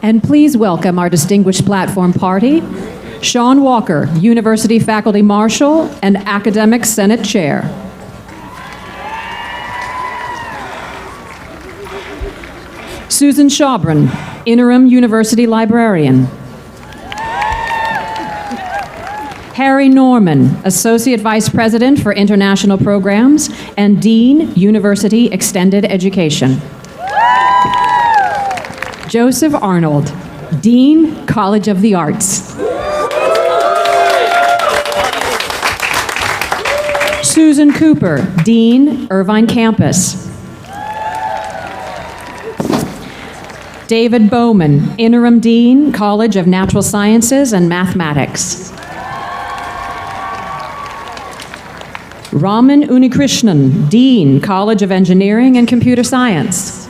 And please welcome our distinguished platform party, Sean Walker, University Faculty Marshal and Academic Senate Chair. Susan Schaubran, Interim University Librarian. Harry Norman, Associate Vice President for International Programs and Dean, University Extended Education. Joseph Arnold, Dean, College of the Arts. Susan Cooper, Dean, Irvine Campus. David Bowman, Interim Dean, College of Natural Sciences and Mathematics. Raman Unikrishnan, Dean, College of Engineering and Computer Science.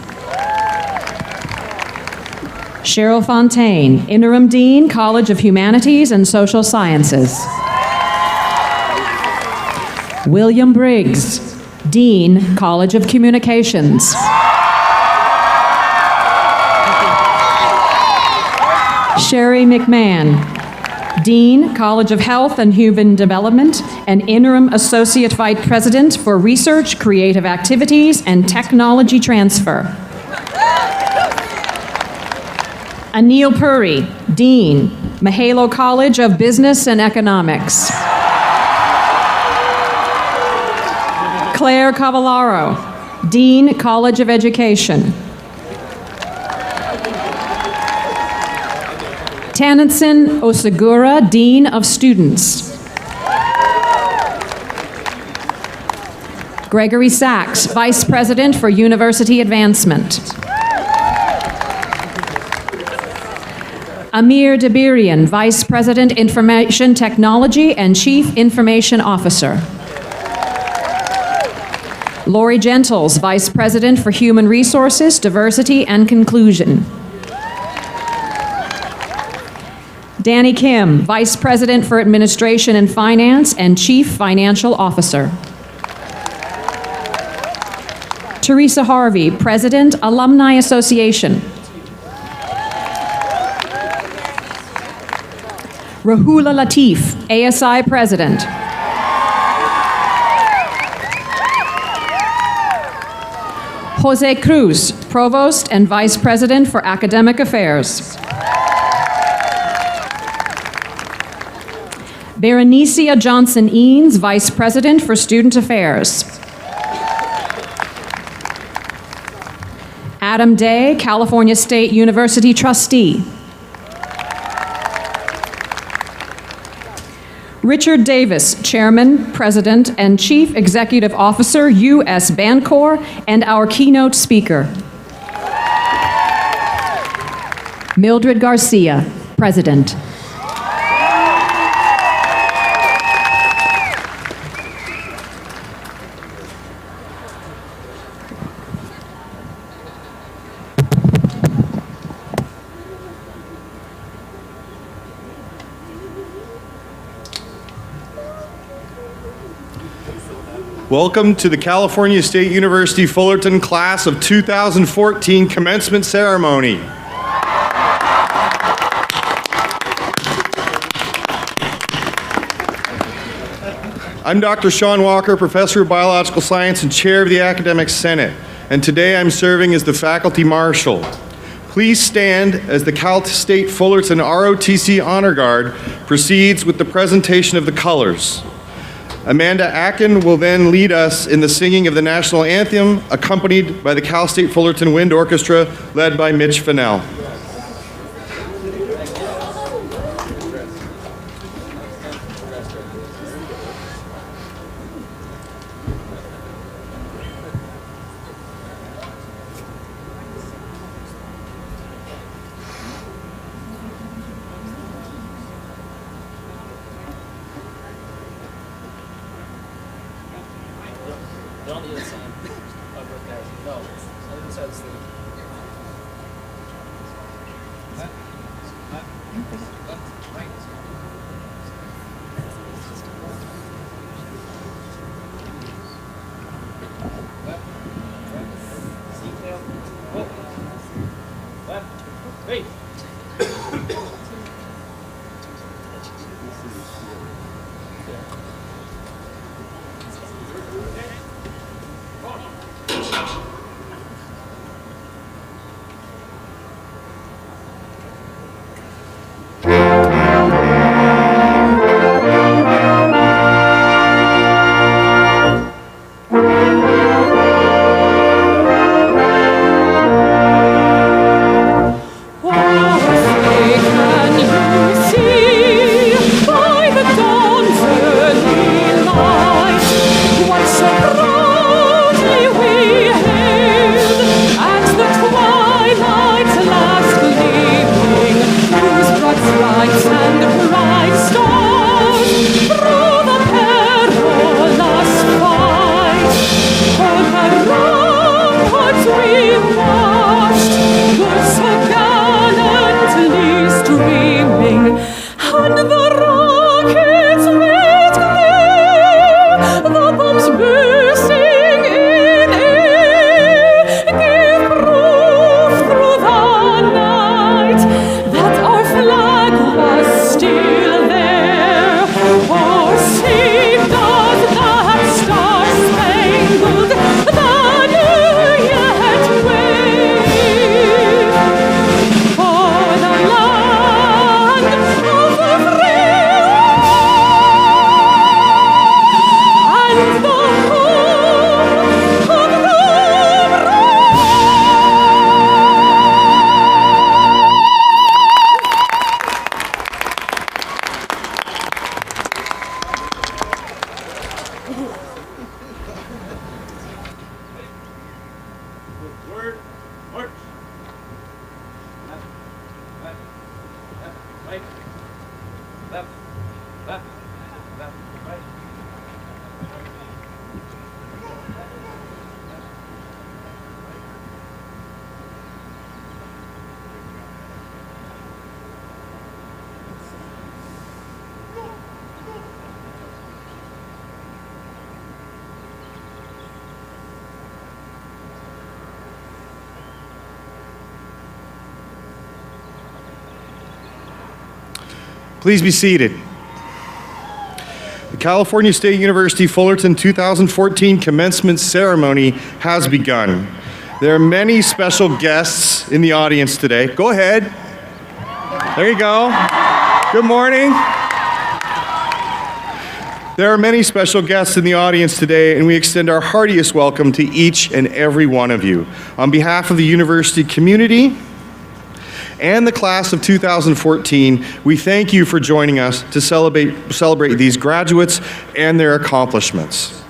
Cheryl Fontaine, Interim Dean, College of Humanities and Social Sciences. William Briggs, Dean, College of Communications. Sherry McMahon, Dean, College of Health and Human Development, and Interim Associate Vice President for Research, Creative Activities, and Technology Transfer. Anil Puri, Dean, Mahalo College of Business and Economics. Claire Cavallaro, Dean, College of Education. Tanitsin Osagura, Dean of Students. Gregory Sachs, Vice President for University Advancement. Amir Dabirian, Vice President, Information Technology and Chief Information Officer. Lori Gentles, Vice President for Human Resources, Diversity and Inclusion. Danny Kim, Vice President for Administration and Finance and Chief Financial Officer. Teresa Harvey, President, Alumni Association. Rahula Latif, ASI President. Jose Cruz, Provost and Vice President for Academic Affairs. Berenicia Johnson-Eanes, Vice President for Student Affairs. Adam Day, California State University Trustee. Richard Davis, Chairman, President, and Chief Executive Officer, U.S. Bancorp, and our keynote speaker. Mildred Garcia, President. Welcome to the California State University Fullerton Class of 2014 Commencement Ceremony. I'm Dr. Sean Walker, Professor of Biological Science and Chair of the Academic Senate, and today I'm serving as the Faculty Marshal. Please stand as the Cal State Fullerton ROTC Honor Guard proceeds with the presentation of the colors. Amanda Akin will then lead us in the singing of the national anthem, accompanied by the Cal State Fullerton Wind Orchestra, led by Mitch Fennell. Word, march. Left, left, left, right. Left, left, left, right. Please be seated. The California State University Fullerton 2014 commencement ceremony has begun. There are many special guests in the audience today. Go ahead. There you go. Good morning. There are many special guests in the audience today, and we extend our heartiest welcome to each and every one of you. On behalf of the university community and the class of 2014, we thank you for joining us to celebrate these graduates and their accomplishments.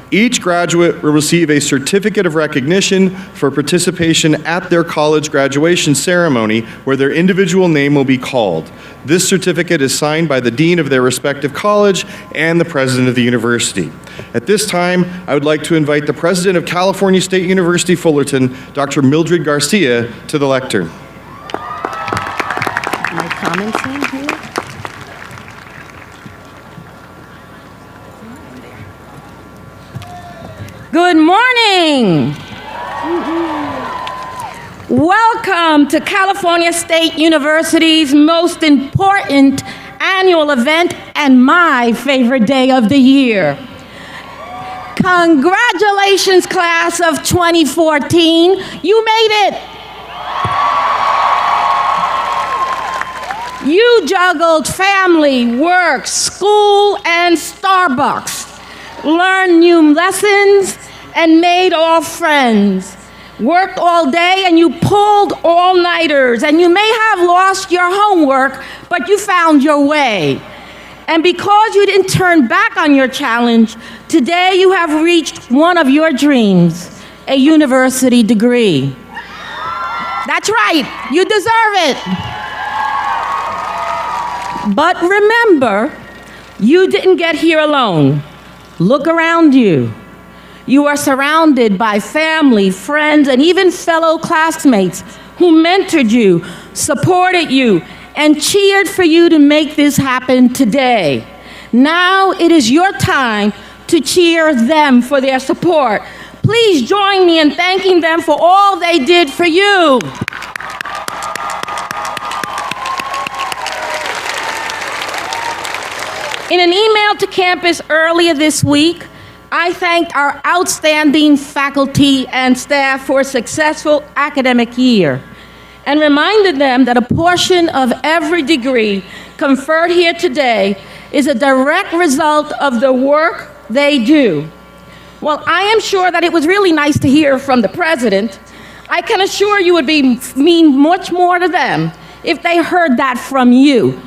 Each graduate will receive a certificate of recognition for participation at their college graduation ceremony, where their individual name will be called. This certificate is signed by the dean of their respective college and the president of the university. At this time, I would like to invite the president of California State University Fullerton, Dr. Mildred Garcia, to the lectern. My comments in here? Good morning. Welcome to California State University's most important annual event and my favorite day of the year. Congratulations, class of 2014. You made it. You juggled family, work, school, and Starbucks, learned new lessons, and made all friends. Worked all day and you pulled all-nighters, and you may have lost your homework, but you found your way. And because you didn't turn back on your challenge, today you have reached one of your dreams, a university degree. That's right, you deserve it. But remember, you didn't get here alone. Look around you. You are surrounded by family, friends, and even fellow classmates who mentored you, supported you, and cheered for you to make this happen today. Now it is your time to cheer them for their support. Please join me in thanking them for all they did for you. In an email to campus earlier this week, I thanked our outstanding faculty and staff for a successful academic year and reminded them that a portion of every degree conferred here today is a direct result of the work they do. While I am sure that it was really nice to hear from the president, I can assure you it would mean much more to them if they heard that from you.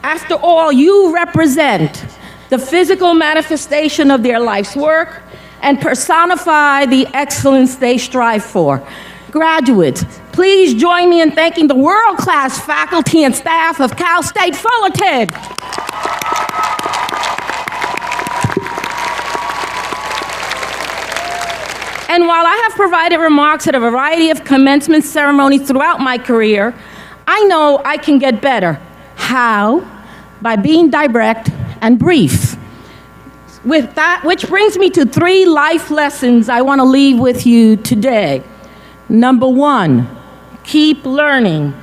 After all, you represent the physical manifestation of their life's work and personify the excellence they strive for. Graduates, please join me in thanking the world-class faculty and staff of Cal State Fullerton. And while I have provided remarks at a variety of commencement ceremonies throughout my career, I know I can get better. How? By being direct and brief. With that, which brings me to 3 life lessons I want to leave with you today. Number 1, keep learning.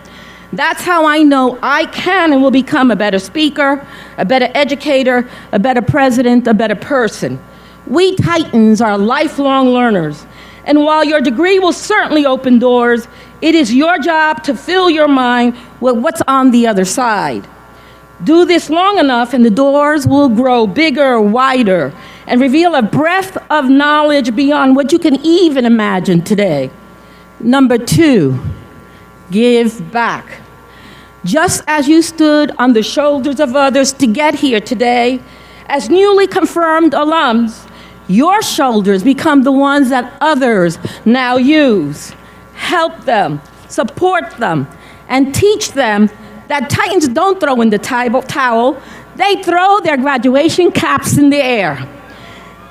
That's how I know I can and will become a better speaker, a better educator, a better president, a better person. We Titans are lifelong learners. And while your degree will certainly open doors, it is your job to fill your mind with what's on the other side. Do this long enough and the doors will grow bigger, wider, and reveal a breadth of knowledge beyond what you can even imagine today. Number 2, give back. Just as you stood on the shoulders of others to get here today, As newly confirmed alums, your shoulders become the ones that others now use. Help them, support them, and teach them that Titans don't throw in the towel, they throw their graduation caps in the air.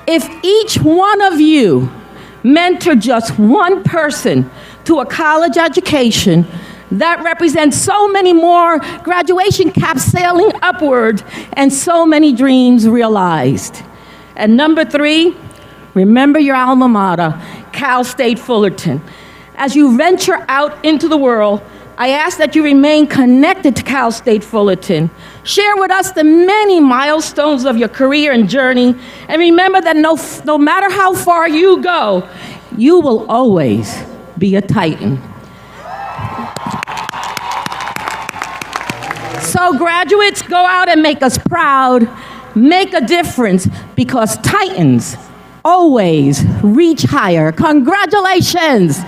If each one of you mentor just one person to a college education, that represents so many more graduation caps sailing upward and so many dreams realized. And number 3, remember your alma mater, Cal State Fullerton. As you venture out into the world, I ask that you remain connected to Cal State Fullerton. Share with us the many milestones of your career and journey, and remember that no matter how far you go, you will always be a Titan. So graduates, go out and make us proud, make a difference, because Titans always reach higher. Congratulations.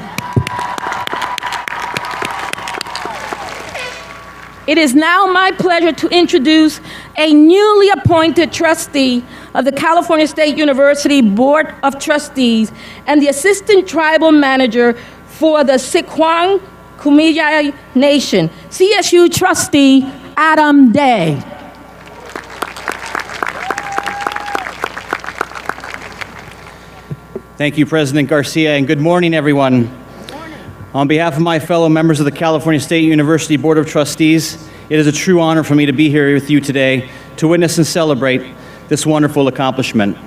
It is now my pleasure to introduce a newly appointed trustee of the California State University Board of Trustees and the Assistant Tribal Manager for the Sycuan Kumeyaay Nation, CSU Trustee Adam Day. Thank you, President Garcia, and good morning, everyone. On behalf of my fellow members of the California State University Board of Trustees, it is a true honor for me to be here with you today to witness and celebrate this wonderful accomplishment.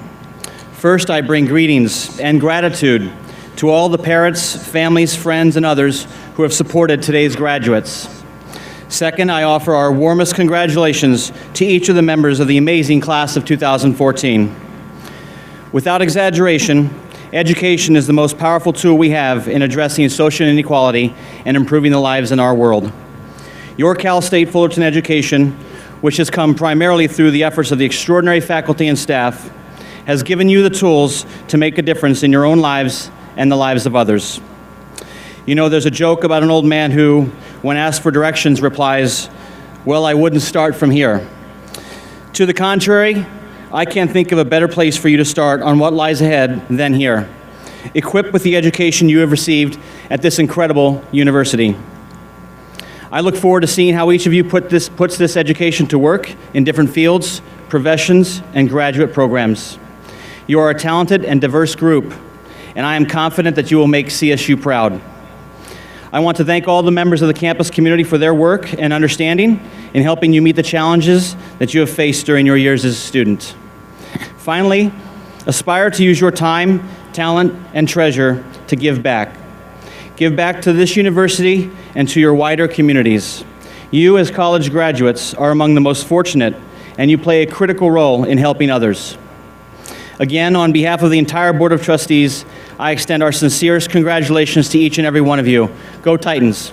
First, I bring greetings and gratitude to all the parents, families, friends, and others who have supported today's graduates. Second, I offer our warmest congratulations to each of the members of the amazing class of 2014. Without exaggeration, education is the most powerful tool we have in addressing social inequality and improving the lives in our world. Your Cal State Fullerton education, which has come primarily through the efforts of the extraordinary faculty and staff, has given you the tools to make a difference in your own lives and the lives of others. You know, there's a joke about an old man who, when asked for directions, replies, "Well, I wouldn't start from here." To the contrary, I can't think of a better place for you to start on what lies ahead than here, equipped with the education you have received at this incredible university. I look forward to seeing how each of you puts this education to work in different fields, professions, and graduate programs. You are a talented and diverse group, and I am confident that you will make CSU proud. I want to thank all the members of the campus community for their work and understanding in helping you meet the challenges that you have faced during your years as a student. Finally, aspire to use your time, talent, and treasure to give back. Give back to this university and to your wider communities. You, as college graduates, are among the most fortunate, and you play a critical role in helping others. Again, on behalf of the entire Board of Trustees, I extend our sincerest congratulations to each and every one of you. Go Titans.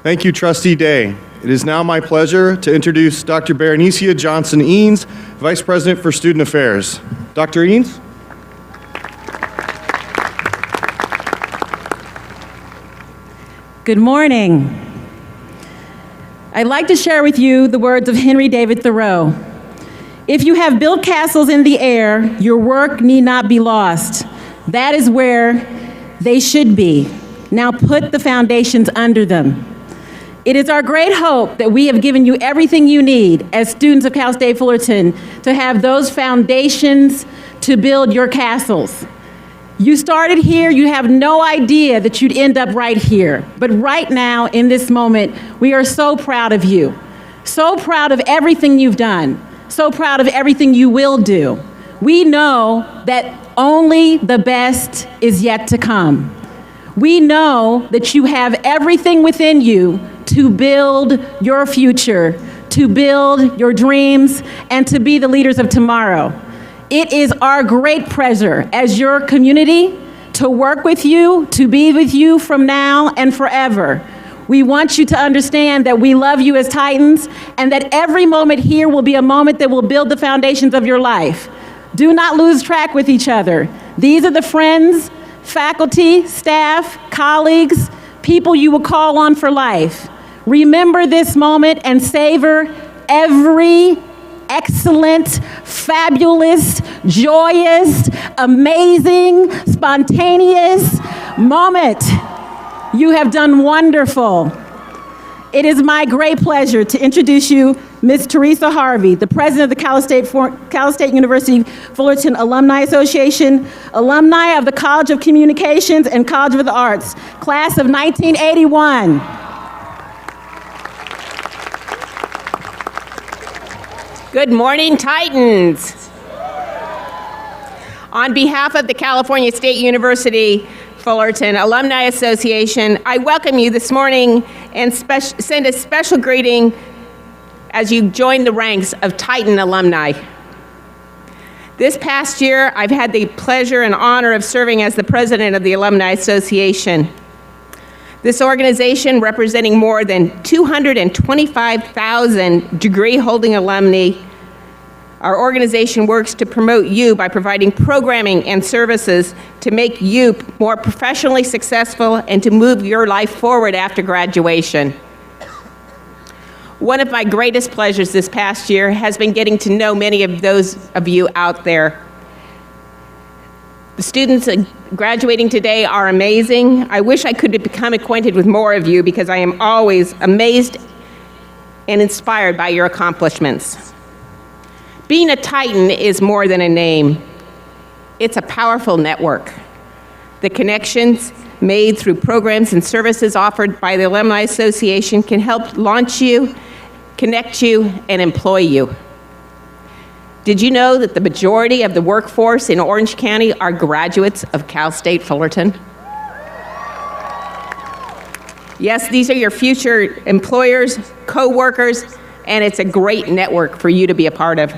Thank you, Trustee Day. It is now my pleasure to introduce Dr. Berenicia Johnson-Eanes, Vice President for Student Affairs. Dr. Eanes? Good morning. I'd like to share with you the words of Henry David Thoreau. If you have built castles in the air, your work need not be lost. That is where they should be. Now put the foundations under them. It is our great hope that we have given you everything you need as students of Cal State Fullerton to have those foundations to build your castles. You started here, you have no idea that you'd end up right here. But right now, in this moment, we are so proud of you. So proud of everything you've done. So proud of everything you will do. We know that only the best is yet to come. We know that you have everything within you to build your future, to build your dreams, and to be the leaders of tomorrow. It is our great pleasure as your community to work with you, to be with you from now and forever. We want you to understand that we love you as Titans and that every moment here will be a moment that will build the foundations of your life. Do not lose track with each other. These are the friends, faculty, staff, colleagues, people you will call on for life. Remember this moment and savor every excellent, fabulous, joyous, amazing, spontaneous moment. You have done wonderful. It is my great pleasure to introduce you Ms. Teresa Harvey, the president of the Cal State University Fullerton Alumni Association, alumni of the College of Communications and College of the Arts, class of 1981. Good morning, Titans. On behalf of the California State University Fullerton Alumni Association, I welcome you this morning and send a special greeting as you join the ranks of Titan alumni. This past year, I've had the pleasure and honor of serving as the president of the Alumni Association. This organization, representing more than 225,000 degree-holding alumni, our organization works to promote you by providing programming and services to make you more professionally successful and to move your life forward after graduation. One of my greatest pleasures this past year has been getting to know many of those of you out there. The students graduating today are amazing. I wish I could have become acquainted with more of you because I am always amazed and inspired by your accomplishments. Being a Titan is more than a name. It's a powerful network. The connections made through programs and services offered by the Alumni Association can help launch you, connect you, and employ you. Did you know that the majority of the workforce in Orange County are graduates of Cal State Fullerton? Yes, these are your future employers, co-workers, and it's a great network for you to be a part of.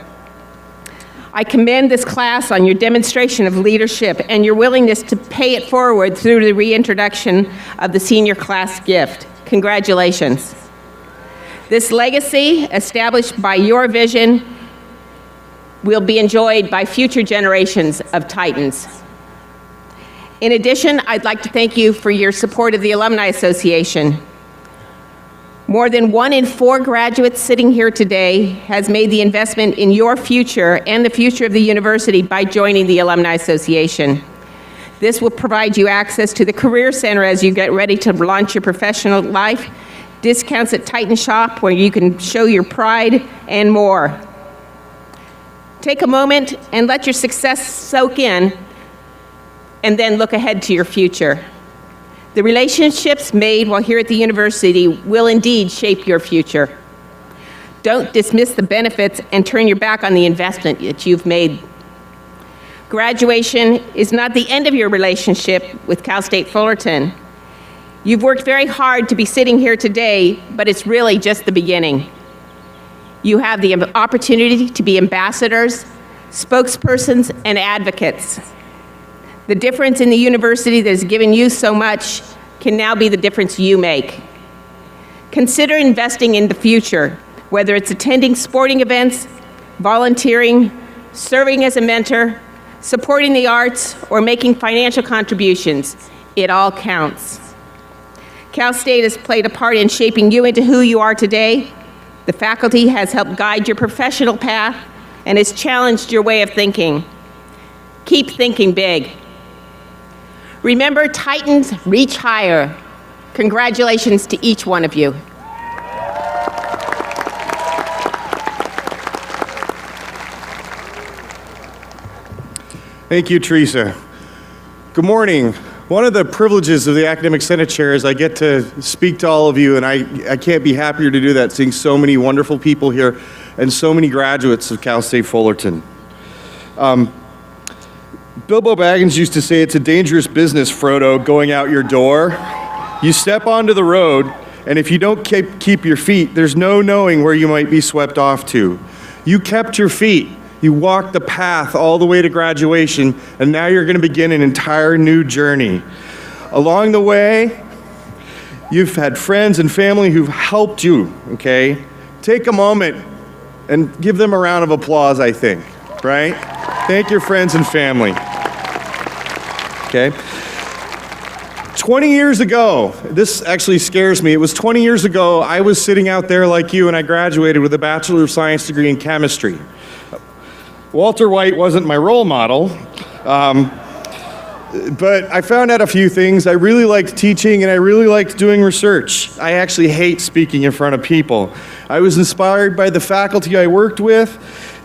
I commend this class on your demonstration of leadership and your willingness to pay it forward through the reintroduction of the senior class gift. Congratulations. This legacy, established by your vision, will be enjoyed by future generations of Titans. In addition, I'd like to thank you for your support of the Alumni Association. More than 1 in 4 graduates sitting here today has made the investment in your future and the future of the university by joining the Alumni Association. This will provide you access to the Career Center as you get ready to launch your professional life, discounts at Titan Shop where you can show your pride, and more. Take a moment and let your success soak in, and then look ahead to your future. The relationships made while here at the university will indeed shape your future. Don't dismiss the benefits and turn your back on the investment that you've made. Graduation is not the end of your relationship with Cal State Fullerton. You've worked very hard to be sitting here today, but it's really just the beginning. You have the opportunity to be ambassadors, spokespersons, and advocates. The difference in the university that has given you so much can now be the difference you make. Consider investing in the future, whether it's attending sporting events, volunteering, serving as a mentor, supporting the arts, or making financial contributions. It all counts. Cal State has played a part in shaping you into who you are today. The faculty has helped guide your professional path and has challenged your way of thinking. Keep thinking big. Remember, Titans reach higher. Congratulations to each one of you. Thank you, Teresa. Good morning. One of the privileges of the Academic Senate Chair is I get to speak to all of you, and I can't be happier to do that, seeing so many wonderful people here and so many graduates of Cal State Fullerton. Bilbo Baggins used to say it's a dangerous business, Frodo, going out your door. You step onto the road, and if you don't keep your feet, there's no knowing where you might be swept off to. You kept your feet. You walked the path all the way to graduation, and now you're going to begin an entire new journey. Along the way, you've had friends and family who've helped you, okay? Take a moment and give them a round of applause, I think, right? Thank your friends and family. Okay? 20 years ago, this actually scares me. It was 20 years ago, I was sitting out there like you, and I graduated with a Bachelor of Science degree in chemistry. Walter White wasn't my role model, but I found out a few things. I really liked teaching, and I really liked doing research. I actually hate speaking in front of people. I was inspired by the faculty I worked with,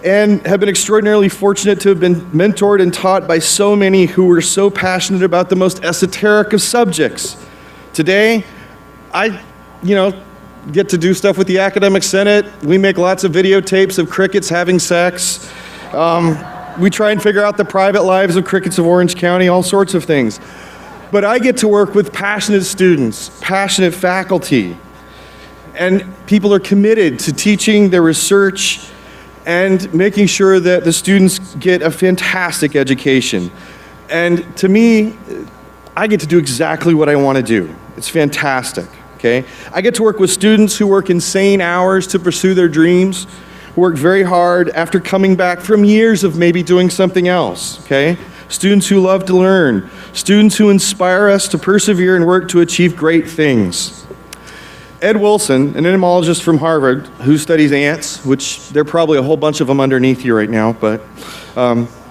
and have been extraordinarily fortunate to have been mentored and taught by so many who were so passionate about the most esoteric of subjects. Today, I get to do stuff with the Academic Senate. We make lots of videotapes of crickets having sex. We try and figure out the private lives of crickets of Orange County, all sorts of things. But I get to work with passionate students, passionate faculty, and people are committed to teaching their research and making sure that the students get a fantastic education. And to me, I get to do exactly what I want to do. It's fantastic, okay? I get to work with students who work insane hours to pursue their dreams, who work very hard after coming back from years of maybe doing something else, okay? Students who love to learn, students who inspire us to persevere and work to achieve great things. Ed Wilson, an entomologist from Harvard who studies ants, which there are probably a whole bunch of them underneath you right now, but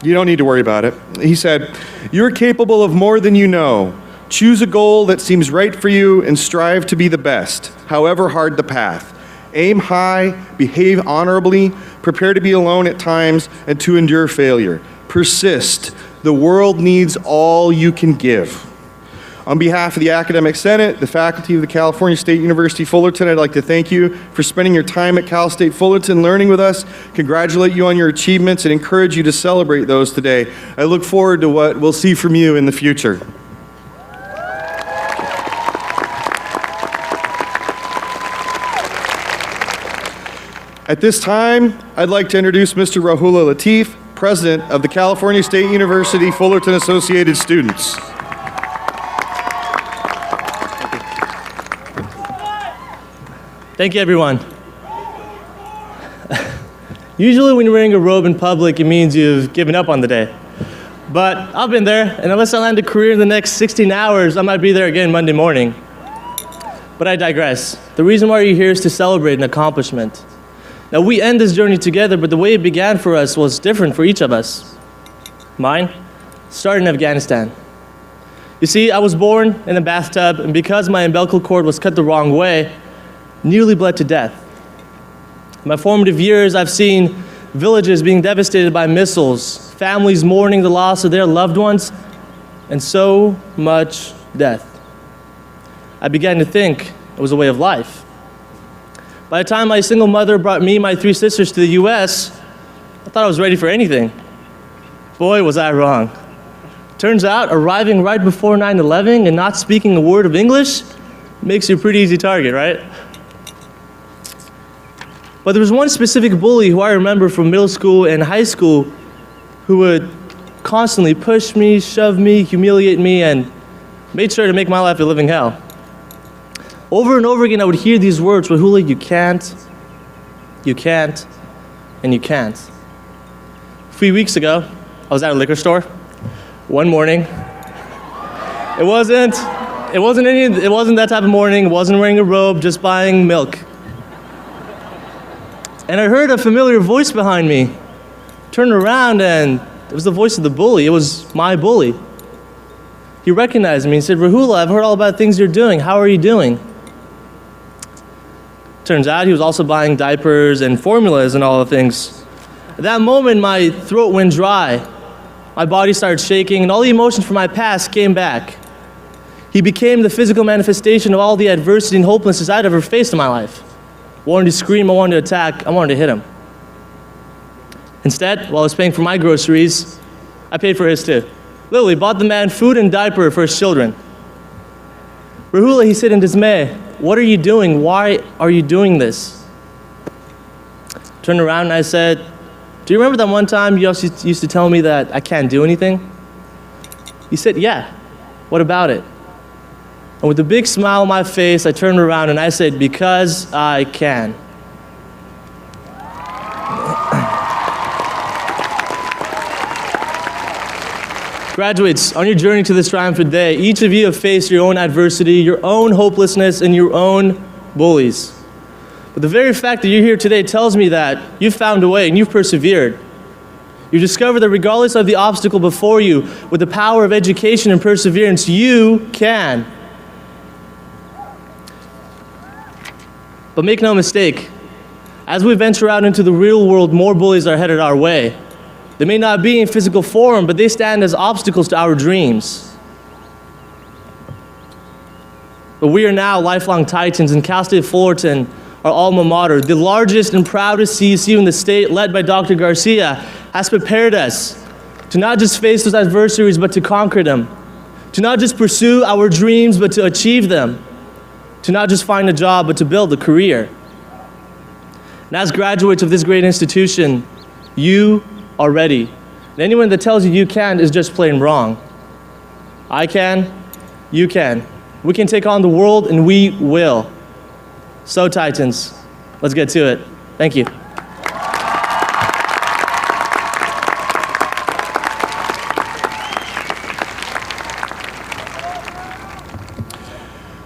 you don't need to worry about it. He said, "You're capable of more than you know. Choose a goal that seems right for you and strive to be the best, however hard the path. Aim high, behave honorably, prepare to be alone at times, and to endure failure. Persist. The world needs all you can give." On behalf of the Academic Senate, the faculty of the California State University Fullerton, I'd like to thank you for spending your time at Cal State Fullerton learning with us, congratulate you on your achievements, and encourage you to celebrate those today. I look forward to what we'll see from you in the future. At this time, I'd like to introduce Mr. Rahula Latif, President of the California State University Fullerton Associated Students. Thank you, everyone. Usually when you're wearing a robe in public, it means you've given up on the day. But I've been there, and unless I land a career in the next 16 hours, I might be there again Monday morning. But I digress. The reason why you're here is to celebrate an accomplishment. Now, we end this journey together, but the way it began for us was different for each of us. Mine started in Afghanistan. You see, I was born in a bathtub, and because my umbilical cord was cut the wrong way, nearly bled to death. In my formative years, I've seen villages being devastated by missiles, families mourning the loss of their loved ones, and so much death. I began to think it was a way of life. By the time my single mother brought me and my 3 sisters to the US, I thought I was ready for anything. Boy, was I wrong. Turns out, arriving right before 9/11 and not speaking a word of English makes you a pretty easy target, right? But there was one specific bully who I remember from middle school and high school who would constantly push me, shove me, humiliate me, and made sure to make my life a living hell. Over and over again, I would hear these words, "Rahula, you can't, and you can't." A few weeks ago, I was at a liquor store. One morning, it wasn't that type of morning. It wasn't wearing a robe, just buying milk. And I heard a familiar voice behind me. Turned around, and it was the voice of the bully. It was my bully. He recognized me and said, "Rahula, I've heard all about things you're doing. How are you doing?" Turns out he was also buying diapers and formulas and all the things. At that moment, my throat went dry. My body started shaking, and all the emotions from my past came back. He became the physical manifestation of all the adversity and hopelessness I'd ever faced in my life. I wanted to scream, I wanted to attack, I wanted to hit him. Instead, while I was paying for my groceries, I paid for his too. Literally bought the man food and diaper for his children. "Rahula," he said in dismay, "what are you doing? Why are you doing this?" Turned around and I said, "Do you remember that one time you used to tell me that I can't do anything?" He said, "Yeah, what about it?" And with a big smile on my face, I turned around and I said, "Because I can." Graduates, on your journey to this triumphant day, each of you have faced your own adversity, your own hopelessness, and your own bullies. But the very fact that you're here today tells me that you've found a way and you've persevered. You discovered that regardless of the obstacle before you, with the power of education and perseverance, you can. But make no mistake, as we venture out into the real world, more bullies are headed our way. They may not be in physical form, but they stand as obstacles to our dreams. But we are now lifelong Titans, and Cal State Fullerton, our alma mater, the largest and proudest CSU in the state, led by Dr. Garcia, has prepared us to not just face those adversaries, but to conquer them. To not just pursue our dreams, but to achieve them. To not just find a job, but to build a career. And as graduates of this great institution, you are ready. And anyone that tells you you can is just plain wrong. I can, you can. We can take on the world, and we will. So Titans, let's get to it. Thank you.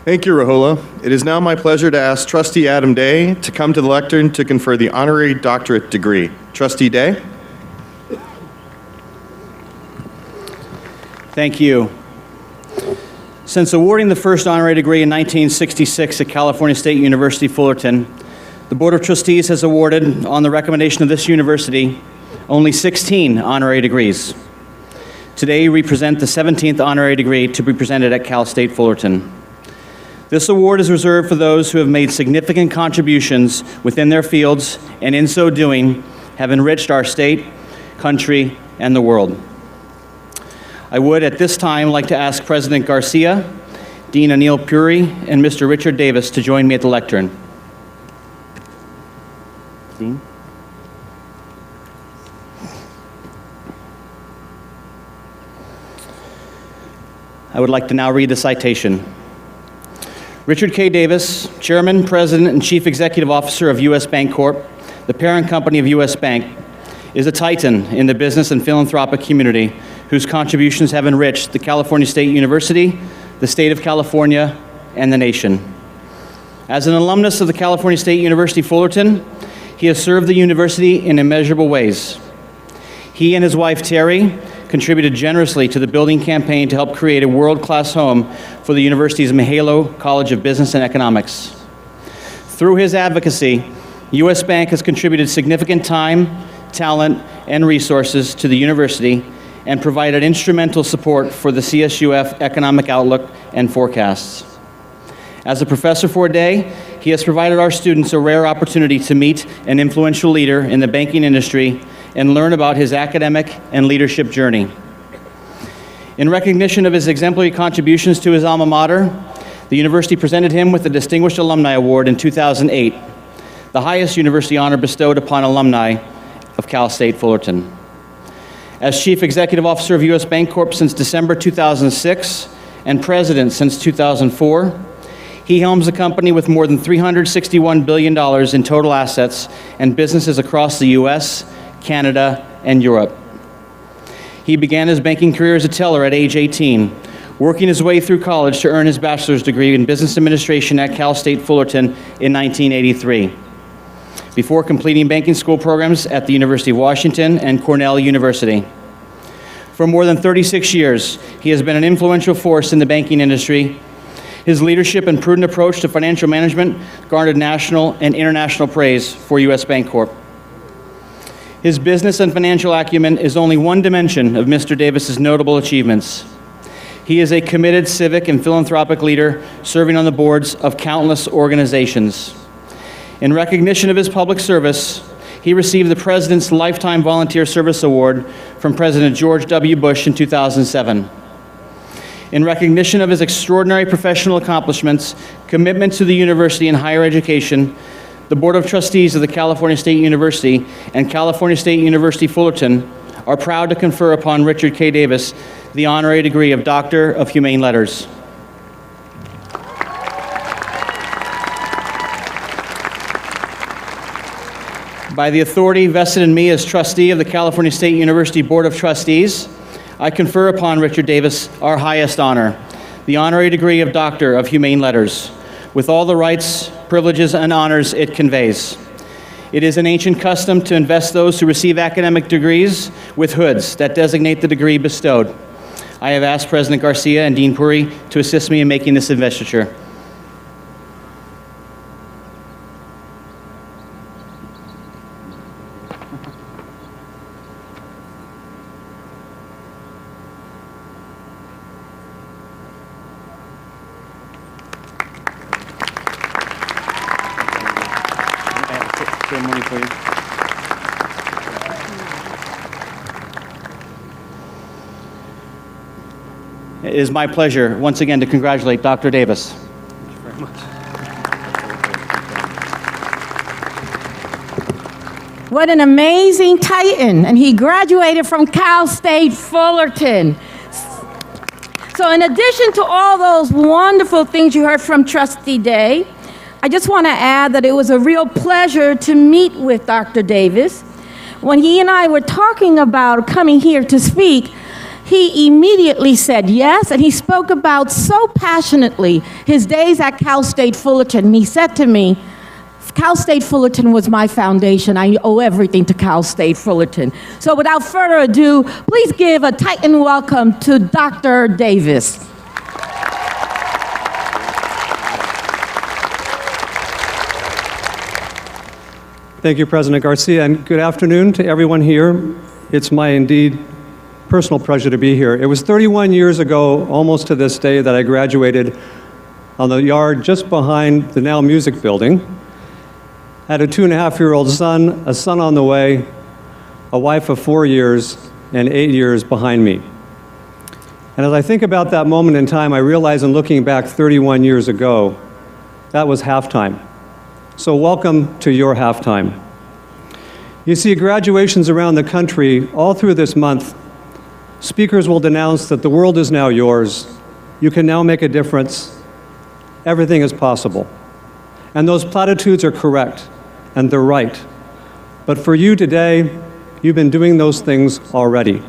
Thank you, Rahula. It is now my pleasure to ask Trustee Adam Day to come to the lectern to confer the honorary doctorate degree. Trustee Day. Thank you. Since awarding the first honorary degree in 1966 at California State University, Fullerton, the Board of Trustees has awarded, on the recommendation of this university, only 16 honorary degrees. Today, we present the 17th honorary degree to be presented at Cal State Fullerton. This award is reserved for those who have made significant contributions within their fields, and in so doing, have enriched our state, country, and the world. I would at this time like to ask President Garcia, Dean Anil Puri, and Mr. Richard Davis to join me at the lectern. Dean? I would like to now read the citation. Richard K. Davis, Chairman, President, and Chief Executive Officer of U.S. Bancorp, the parent company of U.S. Bank, is a titan in the business and philanthropic community whose contributions have enriched the California State University, the state of California, and the nation. As an alumnus of the California State University Fullerton, he has served the university in immeasurable ways. He and his wife, Terry, contributed generously to the building campaign to help create a world-class home for the university's Mahalo College of Business and Economics. Through his advocacy, U.S. Bank has contributed significant time, talent, and resources to the university and provided instrumental support for the CSUF economic outlook and forecasts. As a professor for a day, he has provided our students a rare opportunity to meet an influential leader in the banking industry and learn about his academic and leadership journey. In recognition of his exemplary contributions to his alma mater, the university presented him with the Distinguished Alumni Award in 2008, the highest university honor bestowed upon alumni of Cal State Fullerton. As Chief Executive Officer of U.S. Bancorp since December 2006 and President since 2004, he helms a company with more than $361 billion in total assets and businesses across the U.S., Canada, and Europe. He began his banking career as a teller at age 18, working his way through college to earn his bachelor's degree in business administration at Cal State Fullerton in 1983, before completing banking school programs at the University of Washington and Cornell University. For more than 36 years, he has been an influential force in the banking industry. His leadership and prudent approach to financial management garnered national and international praise for U.S. Bancorp. His business and financial acumen is only one dimension of Mr. Davis's notable achievements. He is a committed civic and philanthropic leader serving on the boards of countless organizations. In recognition of his public service, he received the President's Lifetime Volunteer Service Award from President George W. Bush in 2007. In recognition of his extraordinary professional accomplishments, commitment to the university and higher education, the Board of Trustees of the California State University and California State University Fullerton are proud to confer upon Richard K. Davis the honorary degree of Doctor of Humane Letters. By the authority vested in me as trustee of the California State University Board of Trustees, I confer upon Richard Davis our highest honor, the honorary degree of Doctor of Humane Letters, with all the rights, privileges, and honors it conveys. It is an ancient custom to invest those who receive academic degrees with hoods that designate the degree bestowed. I have asked President Garcia and Dean Puri to assist me in making this investiture. Ceremony for you. It is my pleasure once again to congratulate Dr. Davis. What an amazing Titan, and he graduated from Cal State Fullerton. So in addition to all those wonderful things you heard from Trustee Day, I just want to add that it was a real pleasure to meet with Dr. Davis. When he and I were talking about coming here to speak, he immediately said yes, and he spoke about so passionately his days at Cal State Fullerton. He said to me, Cal State Fullerton was my foundation. I owe everything to Cal State Fullerton. So without further ado, please give a Titan welcome to Dr. Davis. Thank you, President Garcia, and good afternoon to everyone here. It's my indeed personal pleasure to be here. It was 31 years ago, almost to this day, that I graduated on the yard just behind the now Music Building. I had a 2.5-year-old son, a son on the way, a wife of 4 years, and 8 years behind me. And as I think about that moment in time, I realize in looking back 31 years ago, that was halftime. So welcome to your halftime. You see, graduations around the country, all through this month, speakers will denounce that the world is now yours. You can now make a difference. Everything is possible. And those platitudes are correct, and they're right. But for you today, you've been doing those things already.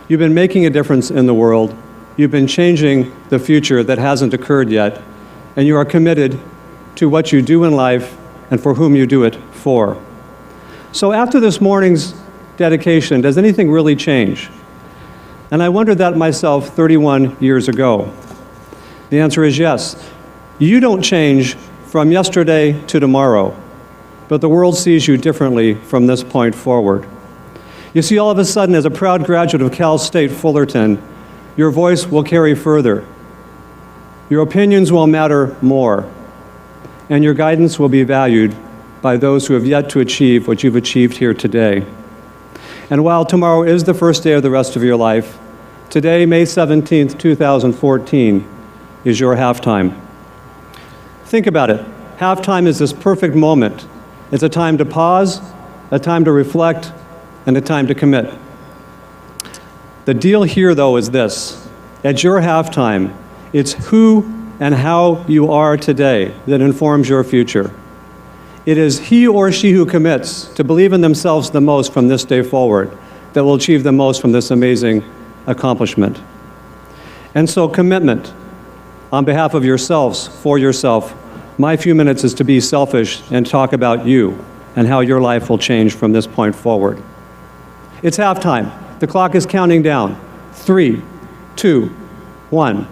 You've been making a difference in the world. You've been changing the future that hasn't occurred yet. And you are committed to what you do in life and for whom you do it for. So after this morning's dedication, does anything really change? And I wondered that myself 31 years ago. The answer is yes. You don't change from yesterday to tomorrow, but the world sees you differently from this point forward. You see, all of a sudden, as a proud graduate of Cal State Fullerton, your voice will carry further. Your opinions will matter more, and your guidance will be valued by those who have yet to achieve what you've achieved here today. And while tomorrow is the first day of the rest of your life, today, May 17th, 2014, is your halftime. Think about it. Halftime is this perfect moment. It's a time to pause, a time to reflect, and a time to commit. The deal here, though, is this. At your halftime, it's who and how you are today that informs your future. It is he or she who commits to believe in themselves the most from this day forward that will achieve the most from this amazing accomplishment. And so commitment, on behalf of yourselves, for yourself, my few minutes is to be selfish and talk about you and how your life will change from this point forward. It's halftime. The clock is counting down. 3, 2, 1.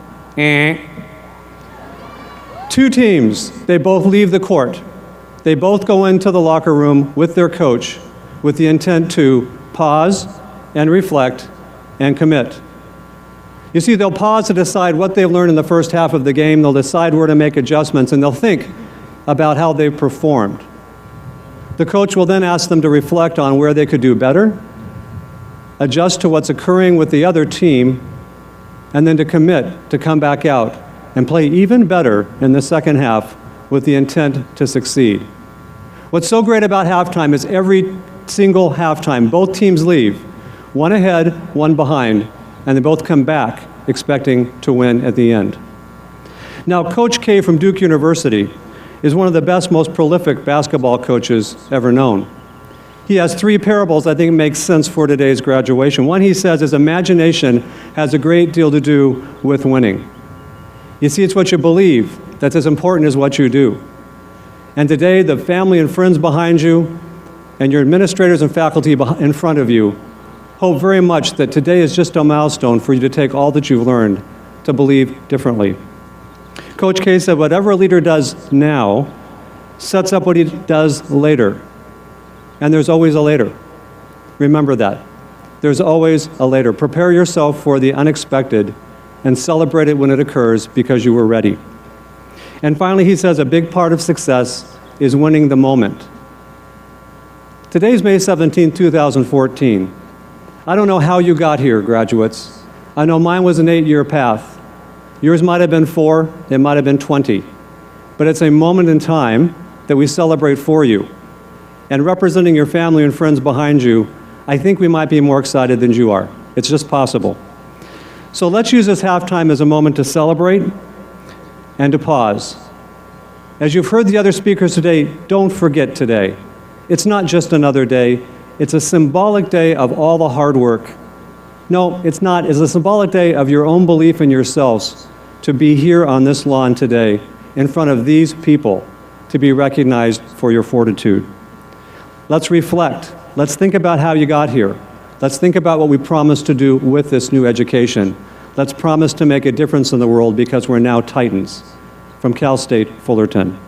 Two teams, they both leave the court. They both go into the locker room with their coach with the intent to pause and reflect and commit. You see, they'll pause to decide what they've learned in the first half of the game, they'll decide where to make adjustments, and they'll think about how they've performed. The coach will then ask them to reflect on where they could do better, adjust to what's occurring with the other team, and then to commit to come back out and play even better in the second half with the intent to succeed. What's so great about halftime is every single halftime, both teams leave, one ahead, one behind, and they both come back expecting to win at the end. Now, Coach K from Duke University is one of the best, most prolific basketball coaches ever known. He has three parables I think make sense for today's graduation. One, he says, is imagination has a great deal to do with winning. You see, it's what you believe that's as important as what you do. And today, the family and friends behind you and your administrators and faculty in front of you hope very much that today is just a milestone for you to take all that you've learned to believe differently. Coach K said, whatever a leader does now sets up what he does later. And there's always a later. Remember that. There's always a later. Prepare yourself for the unexpected and celebrate it when it occurs because you were ready. And finally, he says a big part of success is winning the moment. Today's May 17, 2014. I don't know how you got here, graduates. I know mine was an 8-year path. Yours might have been 4, it might have been 20. But it's a moment in time that we celebrate for you. And representing your family and friends behind you, I think we might be more excited than you are. It's just possible. So let's use this halftime as a moment to celebrate and to pause. As you've heard the other speakers today, don't forget today. It's not just another day. It's a symbolic day of all the hard work. No, it's not. It's a symbolic day of your own belief in yourselves to be here on this lawn today in front of these people to be recognized for your fortitude. Let's reflect. Let's think about how you got here. Let's think about what we promised to do with this new education. Let's promise to make a difference in the world because we're now Titans from Cal State Fullerton.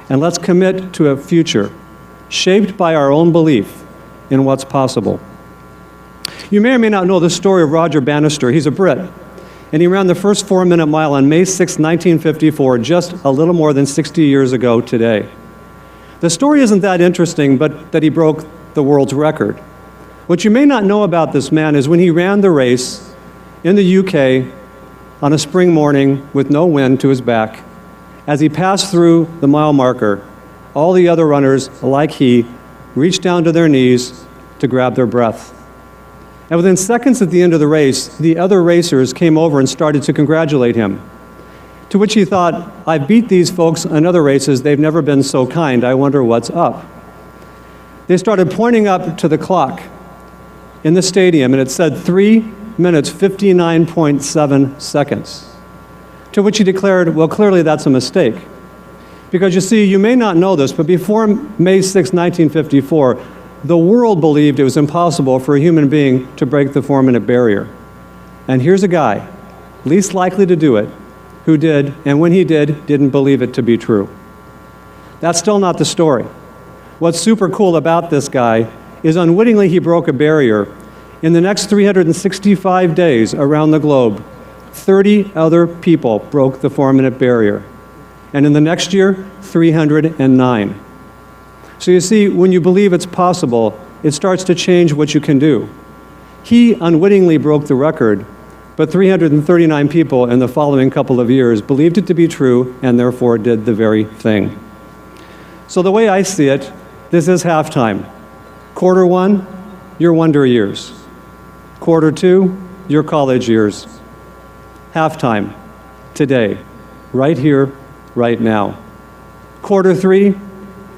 And let's commit to a future shaped by our own belief in what's possible. You may or may not know the story of Roger Bannister. He's a Brit, and he ran the first 4-minute mile on May 6, 1954, just a little more than 60 years ago today. The story isn't that interesting, but that he broke the world's record. What you may not know about this man is when he ran the race in the UK on a spring morning with no wind to his back, as he passed through the mile marker, all the other runners, like he, reached down to their knees to grab their breath. And within seconds at the end of the race, the other racers came over and started to congratulate him. To which he thought, I've beat these folks in other races, they've never been so kind, I wonder what's up. They started pointing up to the clock in the stadium, and it said 3 minutes, 59.7 seconds. To which he declared, well, clearly that's a mistake. Because you see, you may not know this, but before May 6, 1954, the world believed it was impossible for a human being to break the 4-minute barrier. And here's a guy, least likely to do it, who did, and when he did, didn't believe it to be true. That's still not the story. What's super cool about this guy is unwittingly he broke a barrier. In the next 365 days around the globe, 30 other people broke the 4-minute barrier. And in the next year, 309. So you see, when you believe it's possible, it starts to change what you can do. He unwittingly broke the record, but 339 people in the following couple of years believed it to be true and therefore did the very thing. So the way I see it, this is halftime. Quarter 1, your wonder years. Quarter 2, your college years. Halftime, today, right here, right now. Quarter 3,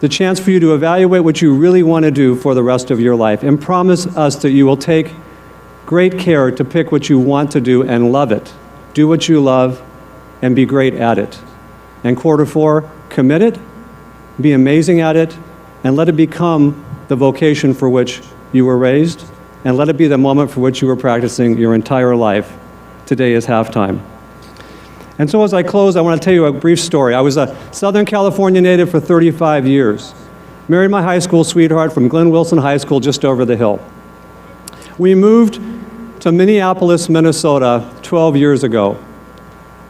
the chance for you to evaluate what you really want to do for the rest of your life and promise us that you will take great care to pick what you want to do and love it. Do what you love and be great at it. And quarter 4, commit it, be amazing at it, and let it become the vocation for which you were raised, and let it be the moment for which you were practicing your entire life. Today is halftime. And so as I close, I want to tell you a brief story. I was a Southern California native for 35 years. Married my high school sweetheart from Glenn Wilson High School just over the hill. We moved to Minneapolis, Minnesota 12 years ago.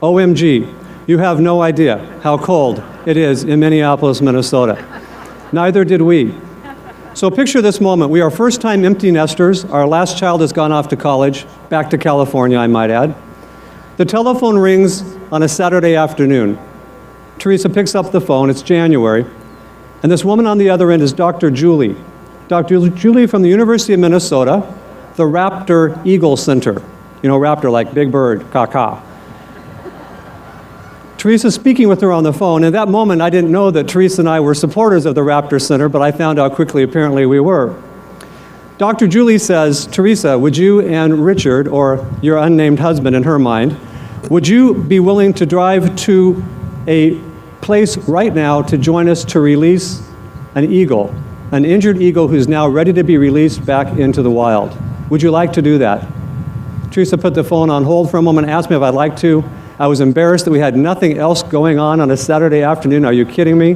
OMG, you have no idea how cold it is in Minneapolis, Minnesota. Neither did we. So picture this moment. We are first-time empty nesters. Our last child has gone off to college, back to California, I might add. The telephone rings on a Saturday afternoon. Teresa picks up the phone. It's January. And this woman on the other end is Dr. Julie. Dr. Julie from the University of Minnesota, the Raptor Eagle Center. You know, Raptor like big bird, caw-caw. Teresa's speaking with her on the phone. At that moment, I didn't know that Teresa and I were supporters of the Raptor Center, but I found out quickly apparently we were. Dr. Julie says, Teresa, would you and Richard, or your unnamed husband in her mind, would you be willing to drive to a place right now to join us to release an eagle, an injured eagle who's now ready to be released back into the wild? Would you like to do that? Teresa put the phone on hold for a moment and asked me if I'd like to. I was embarrassed that we had nothing else going on a Saturday afternoon. Are you kidding me?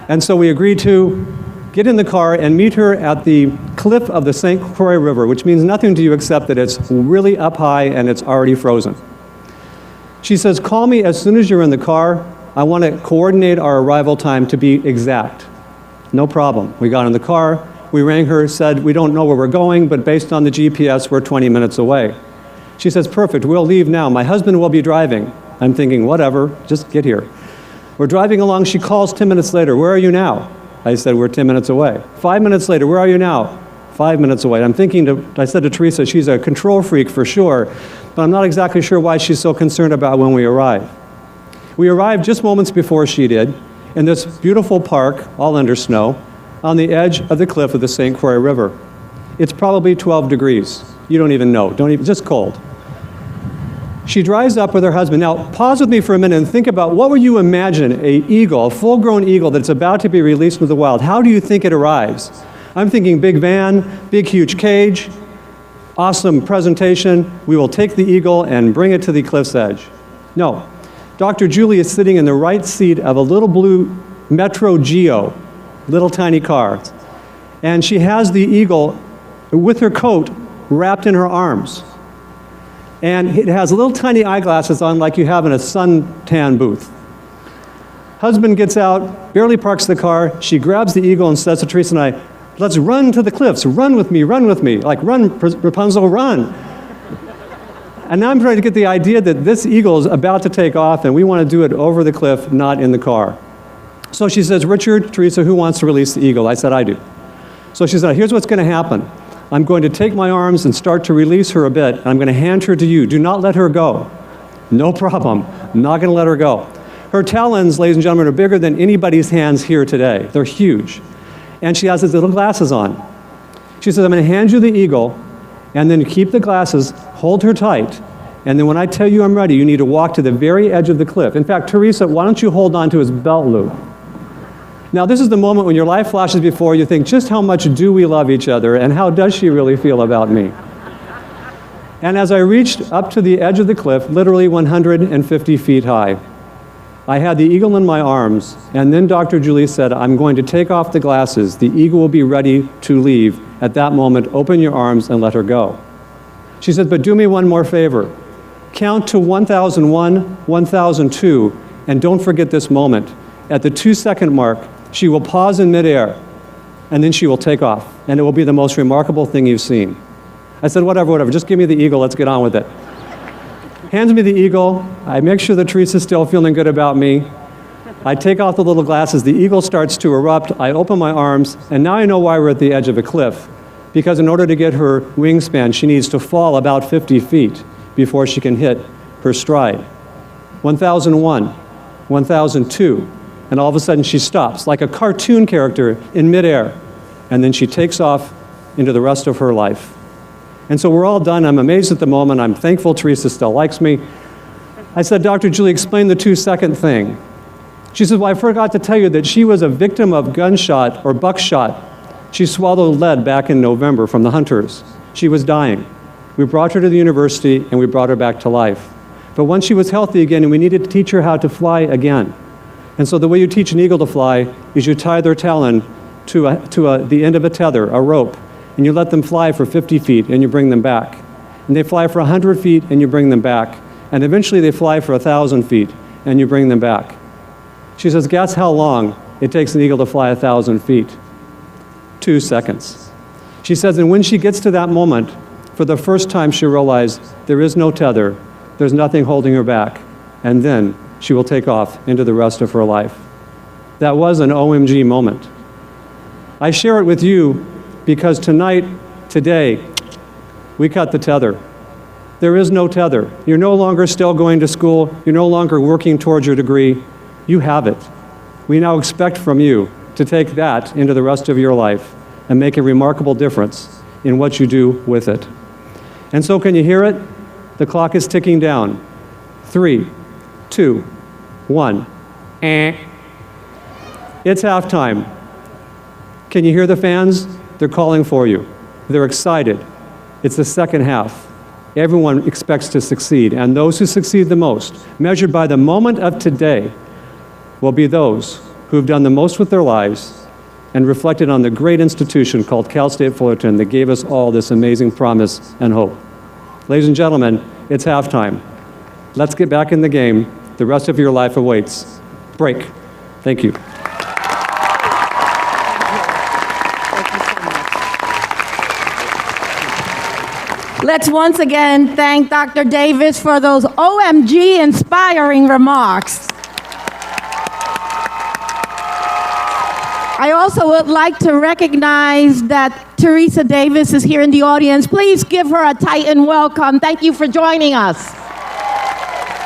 And so we agreed to get in the car and meet her at the cliff of the St. Croix River, which means nothing to you except that it's really up high and it's already frozen. She says, call me as soon as you're in the car. I want to coordinate our arrival time to be exact. No problem. We got in the car, we rang her, said, we don't know where we're going, but based on the GPS, we're 20 minutes away. She says, perfect, we'll leave now. My husband will be driving. I'm thinking, whatever, just get here. We're driving along, she calls 10 minutes later, where are you now? I said, we're 10 minutes away. 5 minutes later, where are you now? 5 minutes away. I said to Teresa, she's a control freak for sure, but I'm not exactly sure why she's so concerned about when we arrive. We arrived just moments before she did, in this beautiful park, all under snow, on the edge of the cliff of the St. Croix River. It's probably 12 degrees. You don't even know, just cold. She drives up with her husband. Now, pause with me for a minute and think about what would you imagine an eagle, a full-grown eagle that's about to be released into the wild. How do you think it arrives? I'm thinking big van, big huge cage, awesome presentation. We will take the eagle and bring it to the cliff's edge. No. Dr. Julie is sitting in the right seat of a little blue Metro Geo, little tiny car. And she has the eagle with her coat wrapped in her arms. And it has little tiny eyeglasses on like you have in a suntan booth. Husband gets out, barely parks the car. She grabs the eagle and says to Teresa and I, let's run to the cliffs. Run with me, like run, Rapunzel, run. And now I'm trying to get the idea that this eagle is about to take off and we want to do it over the cliff, not in the car. So she says, Richard, Teresa, who wants to release the eagle? I said, I do. So she said, here's what's going to happen. I'm going to take my arms and start to release her a bit, and I'm going to hand her to you. Do not let her go. No problem. I'm not going to let her go. Her talons, ladies and gentlemen, are bigger than anybody's hands here today. They're huge. And she has these little glasses on. She says, I'm going to hand you the eagle, and then keep the glasses, hold her tight, and then when I tell you I'm ready, you need to walk to the very edge of the cliff. In fact, Teresa, why don't you hold on to his belt loop? Now, this is the moment when your life flashes before you think, just how much do we love each other, and how does she really feel about me? And as I reached up to the edge of the cliff, literally 150 feet high, I had the eagle in my arms, and then Dr. Julie said, I'm going to take off the glasses. The eagle will be ready to leave. At that moment, open your arms and let her go. She said, but do me one more favor. Count to 1001, 1002, and don't forget this moment. At the 2-second mark, she will pause in midair, and then she will take off, and it will be the most remarkable thing you've seen. I said, whatever, just give me the eagle, let's get on with it. Hands me the eagle, I make sure that Teresa's still feeling good about me. I take off the little glasses, the eagle starts to erupt, I open my arms, and now I know why we're at the edge of a cliff. Because in order to get her wingspan, she needs to fall about 50 feet before she can hit her stride. 1001, 1002, and all of a sudden she stops, like a cartoon character in midair, and then she takes off into the rest of her life. And so we're all done. I'm amazed at the moment. I'm thankful Teresa still likes me. I said, Dr. Julie, explain the 2-second thing. She said, well, I forgot to tell you that she was a victim of gunshot or buckshot. She swallowed lead back in November from the hunters. She was dying. We brought her to the university and we brought her back to life. But once she was healthy again, and we needed to teach her how to fly again. And so the way you teach an eagle to fly is you tie their talon to the end of a tether, a rope, and you let them fly for 50 feet and you bring them back. And they fly for 100 feet and you bring them back. And eventually they fly for 1,000 feet and you bring them back. She says, guess how long it takes an eagle to fly 1,000 feet? 2 seconds. She says, and when she gets to that moment, for the first time she realized there is no tether, there's nothing holding her back, and then she will take off into the rest of her life. That was an OMG moment. I share it with you because today, we cut the tether. There is no tether. You're no longer still going to school. You're no longer working towards your degree. You have it. We now expect from you to take that into the rest of your life and make a remarkable difference in what you do with it. And so, can you hear it? The clock is ticking down. 3, 2, 1. It's halftime. Can you hear the fans? They're calling for you. They're excited. It's the second half. Everyone expects to succeed, and those who succeed the most, measured by the moment of today, will be those who've done the most with their lives and reflected on the great institution called Cal State Fullerton that gave us all this amazing promise and hope. Ladies and gentlemen, it's halftime. Let's get back in the game. The rest of your life awaits. Break. Thank you. Let's once again thank Dr. Davis for those OMG inspiring remarks. I also would like to recognize that Teresa Davis is here in the audience. Please give her a Titan welcome. Thank you for joining us.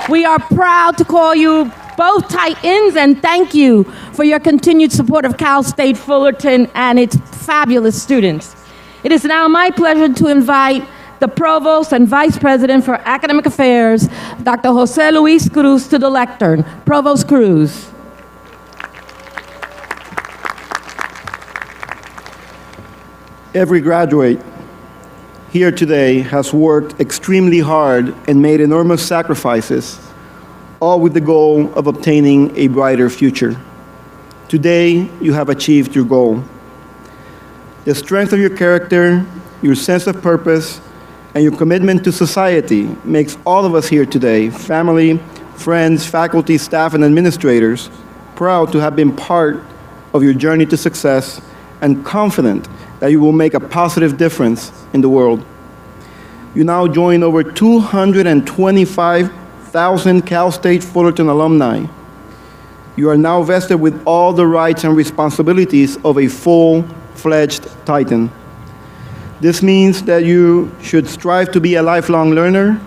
We are proud to call you both Titans, and thank you for your continued support of Cal State Fullerton and its fabulous students. It is now my pleasure to invite the Provost and Vice President for Academic Affairs, Dr. Jose Luis Cruz, to the lectern. Provost Cruz. Every graduate here today has worked extremely hard and made enormous sacrifices, all with the goal of obtaining a brighter future. Today, you have achieved your goal. The strength of your character, your sense of purpose, and your commitment to society makes all of us here today, family, friends, faculty, staff, and administrators, proud to have been part of your journey to success and confident that you will make a positive difference in the world. You now join over 225,000 Cal State Fullerton alumni. You are now vested with all the rights and responsibilities of a full-fledged Titan. This means that you should strive to be a lifelong learner,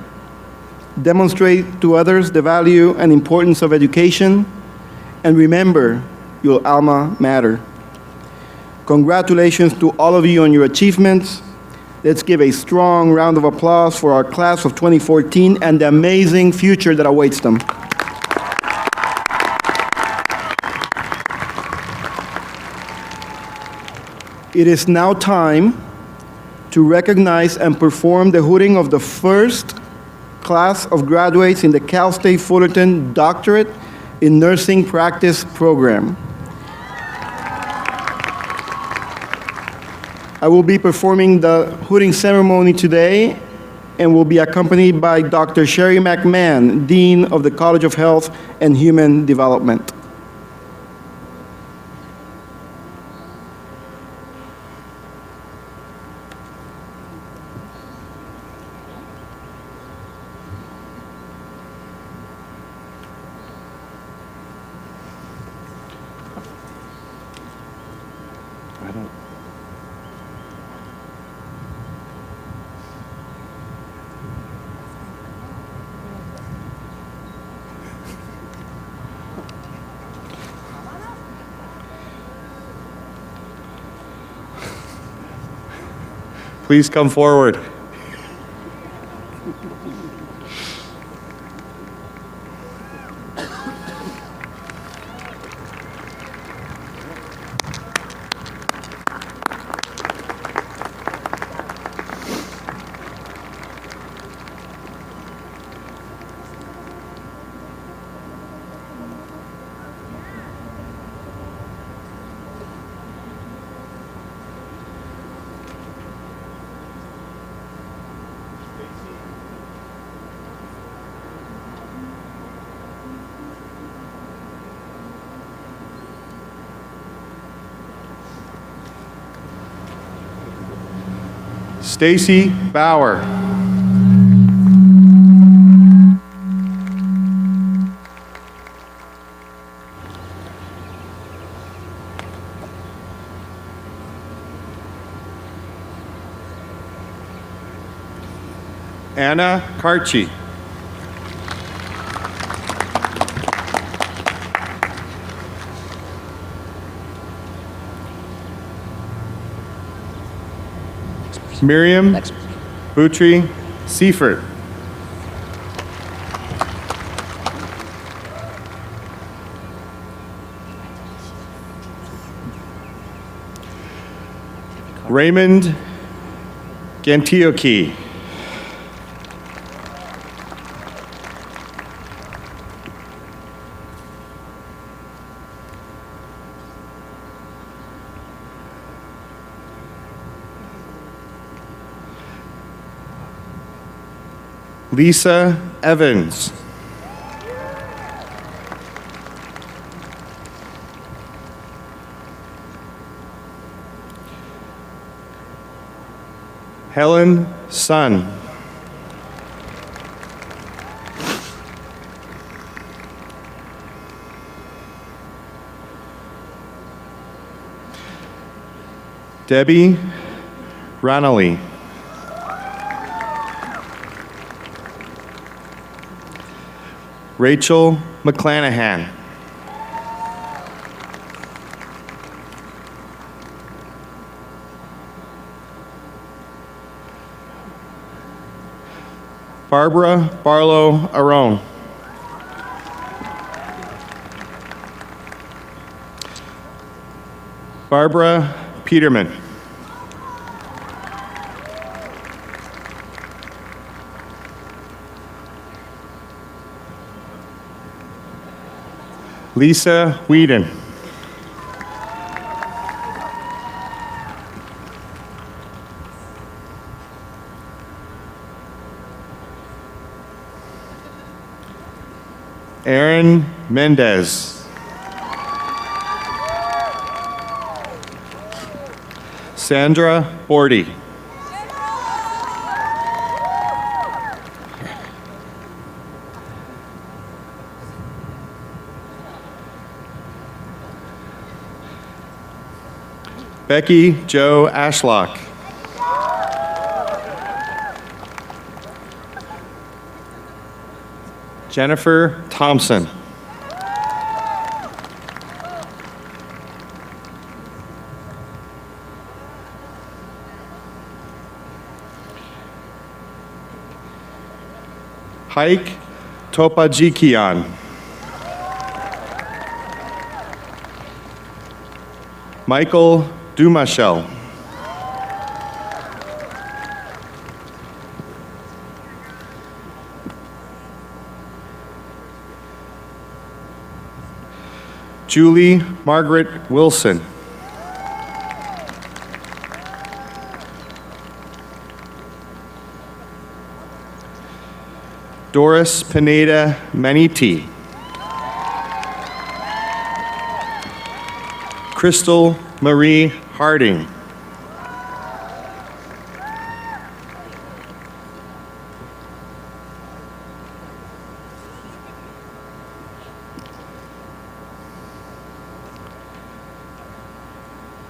demonstrate to others the value and importance of education, and remember your alma mater. Congratulations to all of you on your achievements. Let's give a strong round of applause for our class of 2014 and the amazing future that awaits them. It is now time to recognize and perform the hooding of the first class of graduates in the Cal State Fullerton Doctorate in Nursing Practice program. I will be performing the hooding ceremony today and will be accompanied by Dr. Sherry McMahon, Dean of the College of Health and Human Development. Please come forward. Stacy Bauer. Anna Carchi. Miriam Boutry Seifert. Raymond Gantioki. Lisa Evans. Helen Sun. Debbie Ranelli. Rachel McClanahan. Barbara Barlow Aron. Barbara Peterman. Lisa Whedon. Aaron Mendez. Sandra Bordy. Becky Jo Ashlock. Jennifer Thompson. Haik Topajikian. Michael Dumachel. Julie Margaret Wilson. Doris Pineda Maniti. Crystal Marie Harding.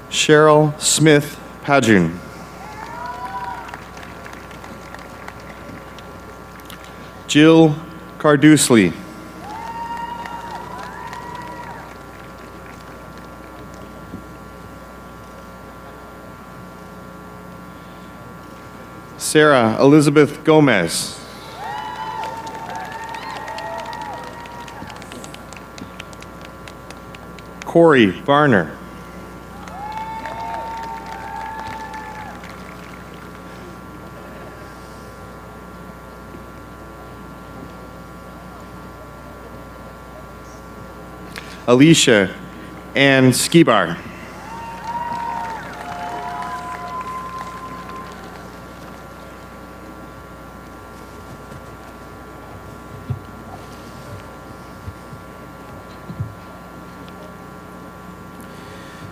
Cheryl Smith Padun. Jill Cardusely. Sarah Elizabeth Gomez. Corey Varner. Alicia Ann Skibar.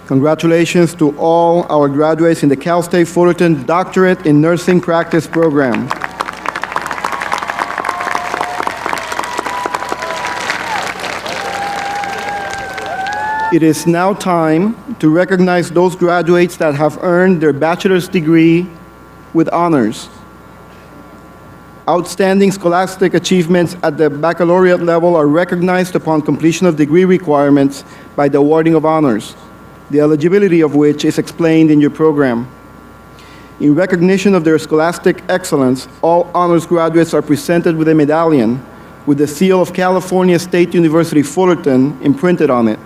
Congratulations to all our graduates in the Cal State Fullerton Doctorate in Nursing Practice program. It is now time to recognize those graduates that have earned their bachelor's degree with honors. Outstanding scholastic achievements at the baccalaureate level are recognized upon completion of degree requirements by the awarding of honors, the eligibility of which is explained in your program. In recognition of their scholastic excellence, all honors graduates are presented with a medallion with the seal of California State University Fullerton imprinted on it,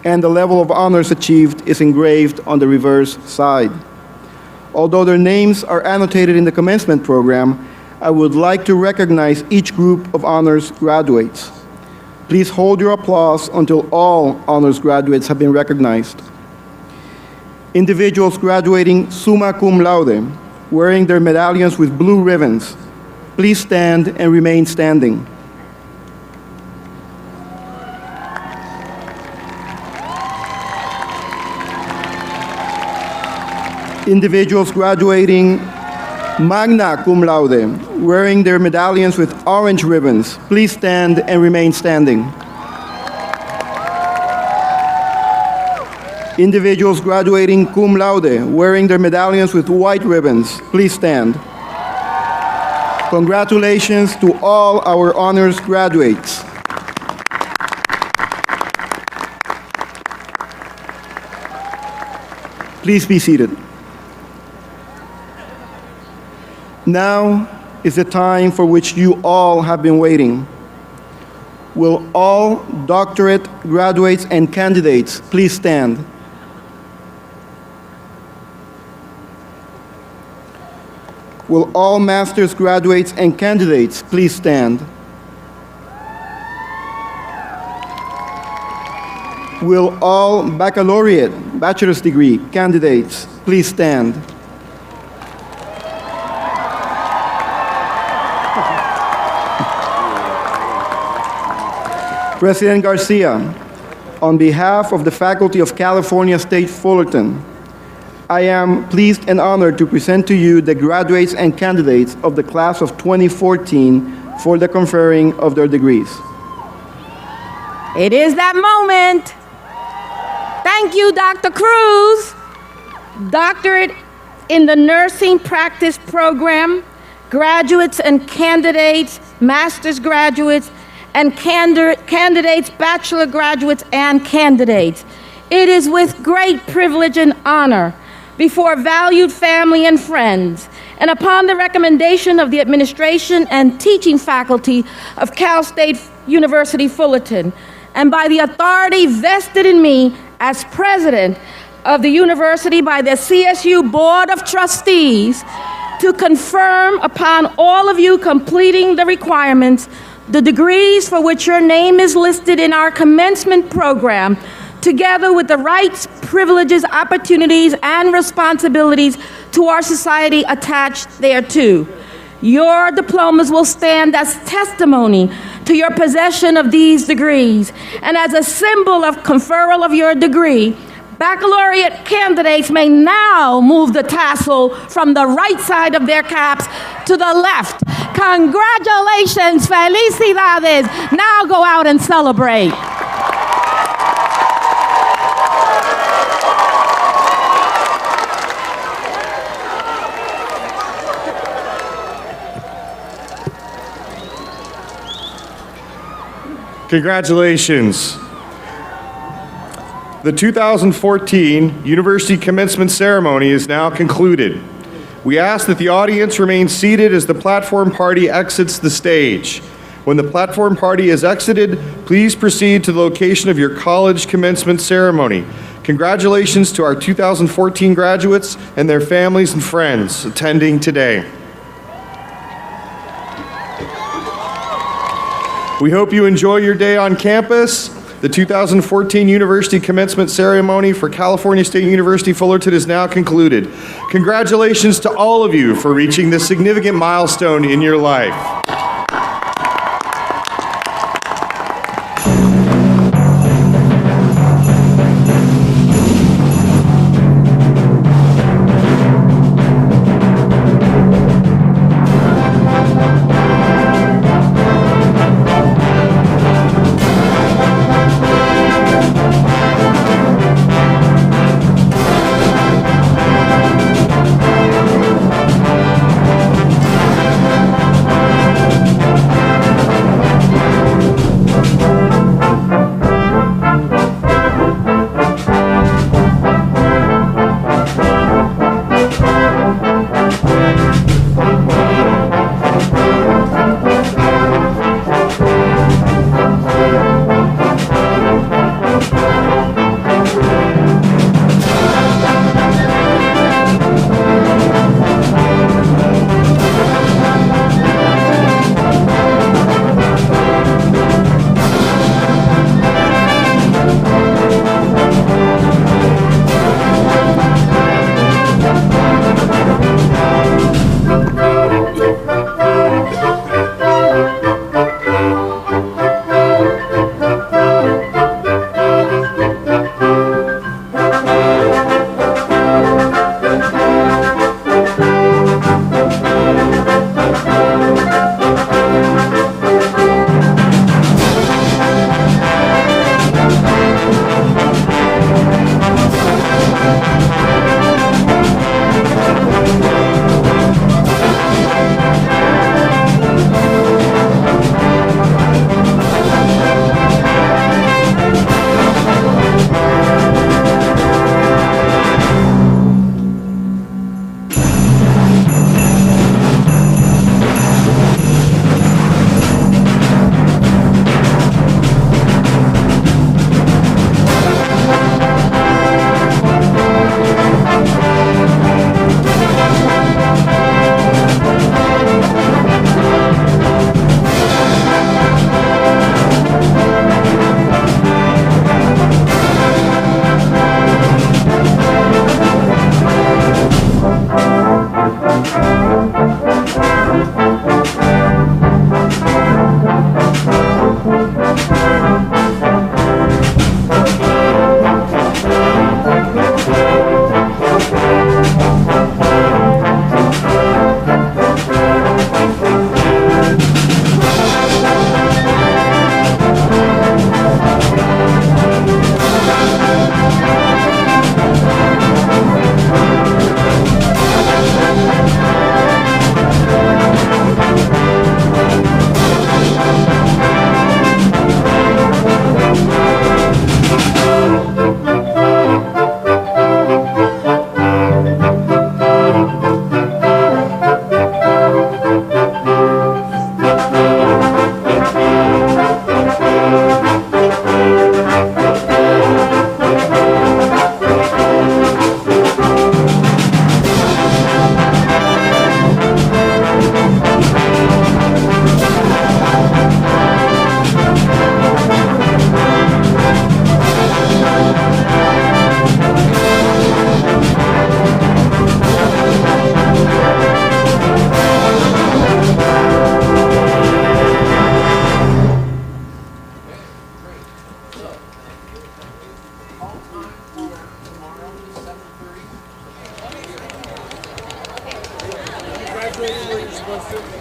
and the level of honors achieved is engraved on the reverse side. Although their names are annotated in the commencement program, I would like to recognize each group of honors graduates. Please hold your applause until all honors graduates have been recognized. Individuals graduating summa cum laude, wearing their medallions with blue ribbons, please stand and remain standing. Individuals graduating magna cum laude, wearing their medallions with orange ribbons, please stand and remain standing. Individuals graduating cum laude, wearing their medallions with white ribbons, please stand. Congratulations to all our honors graduates. Please be seated. Now is the time for which you all have been waiting. Will all doctorate graduates and candidates please stand? Will all master's graduates and candidates please stand? Will all baccalaureate, bachelor's degree candidates please stand? President Garcia, on behalf of the faculty of California State Fullerton, I am pleased and honored to present to you the graduates and candidates of the class of 2014 for the conferring of their degrees. It is that moment. Thank you, Dr. Cruz. Doctorate in the nursing practice program, graduates and candidates, master's graduates, and candidates, bachelor graduates, and candidates. It is with great privilege and honor before valued family and friends, and upon the recommendation of the administration and teaching faculty of Cal State University Fullerton, and by the authority vested in me as president of the university by the CSU Board of Trustees, to confirm upon all of you completing the requirements the degrees for which your name is listed in our commencement program, together with the rights, privileges, opportunities, and responsibilities to our society attached thereto. Your diplomas will stand as testimony to your possession of these degrees, and as a symbol of conferral of your degree, baccalaureate candidates may now move the tassel from the right side of their caps to the left. Congratulations, felicidades. Now go out and celebrate. Congratulations. The 2014 University Commencement Ceremony is now concluded. We ask that the audience remain seated as the platform party exits the stage. When the platform party is exited, please proceed to the location of your college commencement ceremony. Congratulations to our 2014 graduates and their families and friends attending today. We hope you enjoy your day on campus. The 2014 University Commencement Ceremony for California State University Fullerton is now concluded. Congratulations to all of you for reaching this significant milestone in your life. Okay.